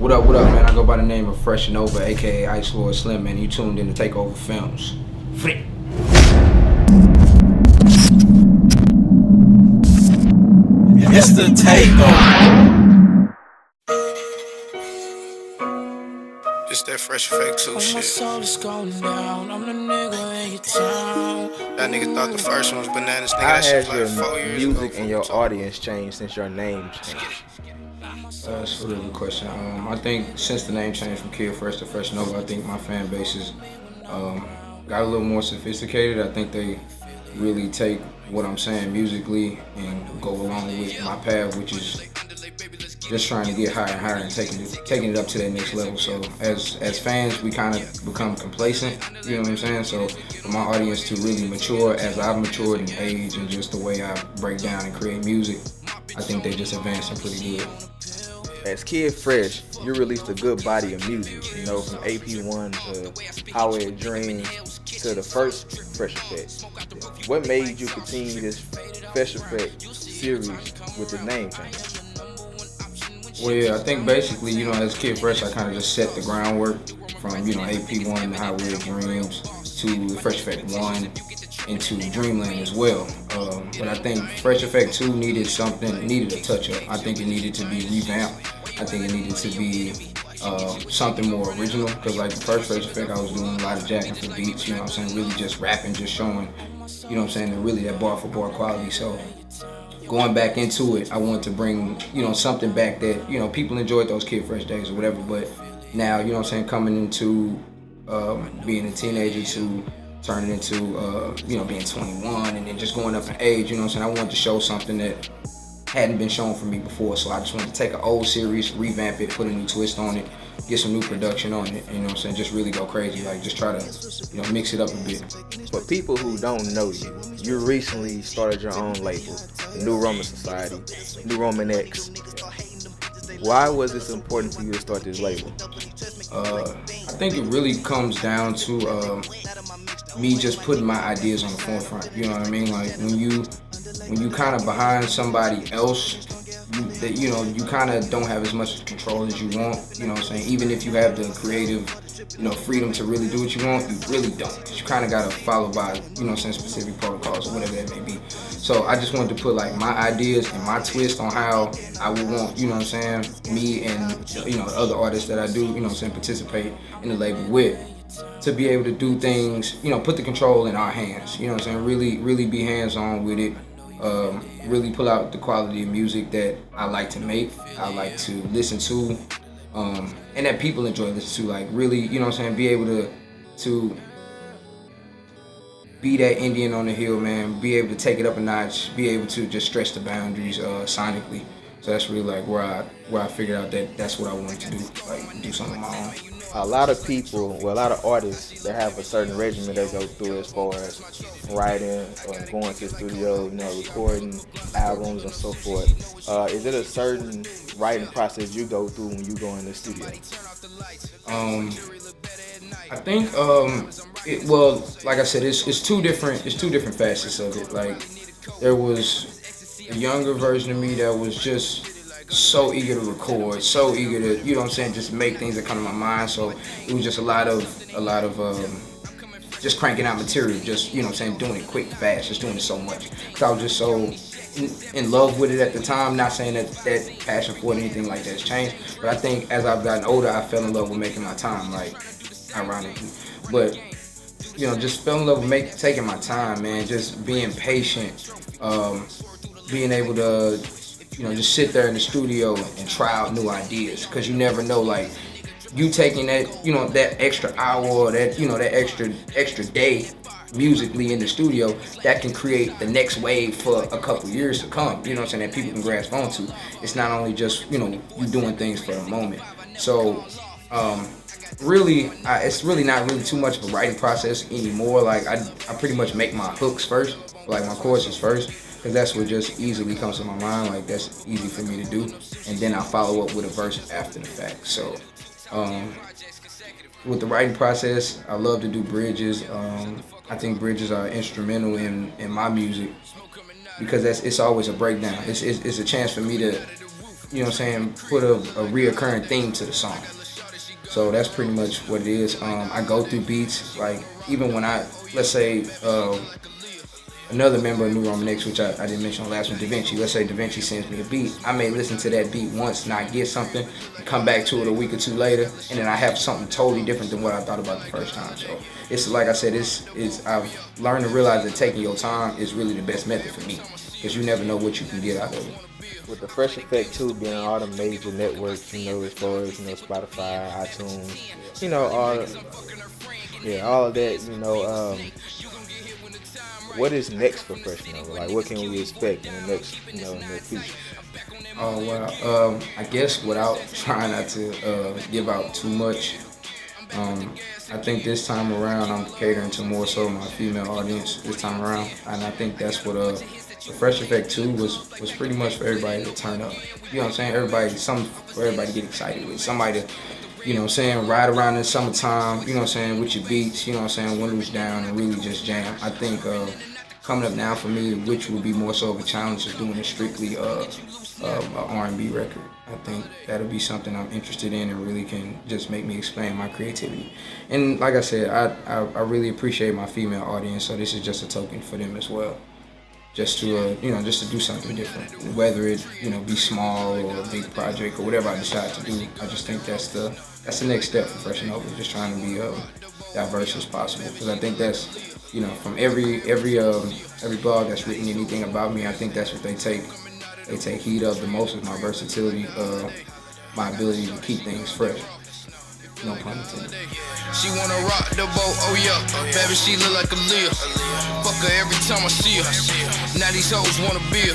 What up, man? I go by the name of Freshanova, aka Ice Lord Slim, man. You tuned in to Takeover Films. Free. It's the Takeover. It's that Fresh Effect 2 shit. My soul is going down. I'm the nigga in your town. That nigga thought the first one was bananas. Nigga, How that shit has was your like 4 years music ago. and your audience changed since your name changed? That's a really good question. I think since the name changed from Kid Fresh to Freshanova, I think my fan bases got a little more sophisticated. I think they really take what I'm saying musically and go along with my path, which is just trying to get higher and higher and taking it up to that next level. So as fans, we kind of become complacent, you know what I'm saying? So for my audience to really mature as I've matured in age and just the way I break down and create music, I think they just advancing pretty good. As Kid Fresh, you released a good body of music, you know, from AP1 to Highway of Dreams to the first Fresh Effect. What made you continue this Fresh Effect series with the name change? Well, yeah, I think basically, you know, as Kid Fresh, I kind of just set the groundwork from, you know, AP1 to Highway of Dreams to Fresh Effect 1 into Dreamland as well. But I think Fresh Effect 2 needed a touch-up. I think it needed to be revamped. I think it needed to be something more original, because like the first Fresh Effect, I was doing a lot of jacking for beats, you know what I'm saying, really just rapping, just showing, you know what I'm saying, really that bar for bar quality. So going back into it, I wanted to bring, you know, something back that, you know, people enjoyed those Kid Fresh days or whatever, but now, you know what I'm saying, coming into being a teenager to turning into, you know, being 21 and then just going up in age, you know what I'm saying, I wanted to show something that hadn't been shown for me before. So I just wanted to take an old series, revamp it, put a new twist on it, get some new production on it, you know what I'm saying, just really go crazy, like just try to, you know, mix it up a bit. For people who don't know you, you recently started your own label, the New Roman Society, New Roman X. Why was this important for you to start this label? I think it really comes down to me just putting my ideas on the forefront, you know what I mean? Like when you kind of behind somebody else, you kind of don't have as much control as you want, you know what I'm saying? Even if you have the creative, you know, freedom to really do what you want, you really don't. You kind of got to follow by, you know what I'm saying, specific protocols or whatever that may be. So I just wanted to put like my ideas and my twist on how I would want, you know what I'm saying, me and, you know, other artists that I do, you know what I'm saying, participate in the label with, to be able to do things, you know, put the control in our hands, you know what I'm saying, really be hands-on with it. Really pull out the quality of music that I like to make, I like to listen to, and that people enjoy listening to. Like really, you know what I'm saying, be able to be that Indian on the hill, man, be able to take it up a notch, be able to just stretch the boundaries sonically. So that's really like where I figured out that that's what I wanted to do, like do something on my own. A lot of people, well, a lot of artists that have a certain regimen they go through as far as writing or going to the studio, you know, recording albums and so forth. Is it a certain writing process you go through when you go in the studio? I think well, like I said, it's two different facets of it. Like there was a younger version of me that was just so eager to record, so eager to, you know what I'm saying, just make things that come to my mind. So it was just a lot of just cranking out material, just, you know what I'm saying, doing it quick, fast, just doing it so much. Cause I was just so in love with it at the time. Not saying that passion for it, anything like that has changed, but I think as I've gotten older, I fell in love with making my time, like ironically. But you know, just fell in love with taking my time, man, just being patient, being able to, you know, just sit there in the studio and try out new ideas, because you never know, like, you taking that, you know, that extra hour or that, you know, that extra day musically in the studio, that can create the next wave for a couple years to come, you know what I'm saying, that people can grasp onto. It's not only just, you know, you doing things for the moment. So, really, it's really not really too much of a writing process anymore. Like, I pretty much make my hooks first, like my choruses first, because that's what just easily comes to my mind. Like, that's easy for me to do, and then I'll follow up with a verse after the fact. So with the writing process, I love to do bridges. I think bridges are instrumental in my music, because it's always a breakdown. It's a chance for me to you know what I'm saying, put a reoccurring theme to the song. So that's pretty much what it is. I go through beats, like even when let's say another member of New Roman X, which I didn't mention on the last one, Da Vinci. Let's say Da Vinci sends me a beat. I may listen to that beat once, not get something, and come back to it a week or two later, and then I have something totally different than what I thought about the first time. So it's like I said, I've learned to realize that taking your time is really the best method for me, because you never know what you can get out of it. With the Fresh Effect 2 being on all the major networks, you know, as far as, you know, Spotify, iTunes, you know, all of that, you know, what is next for Freshanova? Like, what can we expect in the next, you know, in the future? Oh, well, I guess without trying not to give out too much, I think this time around I'm catering to more so my female audience this time around, and I think that's what the Fresh Effect 2 was pretty much for everybody to turn up. You know what I'm saying? Something for everybody to get excited with. Somebody to, you know what I'm saying, ride around in the summertime, you know what I'm saying, with your beats, you know what I'm saying, windows down and really just jam. I think coming up now for me, which will be more so of a challenge, is doing it strictly a R&B record. I think that'll be something I'm interested in and really can just make me expand my creativity. And like I said, I really appreciate my female audience, so this is just a token for them as well. Just to just to do something different, whether it be small or a big project or whatever I decide to do. I just think that's the next step for Freshanova, just trying to be diverse as possible. Because I think that's from every blog that's written anything about me, I think that's what they take heed of the most, is my versatility, my ability to keep things fresh. No pun intended. She wanna rock the boat, oh yeah. Baby, she look like a Leah. Fuck her every time I see her. Now these hoes wanna be her.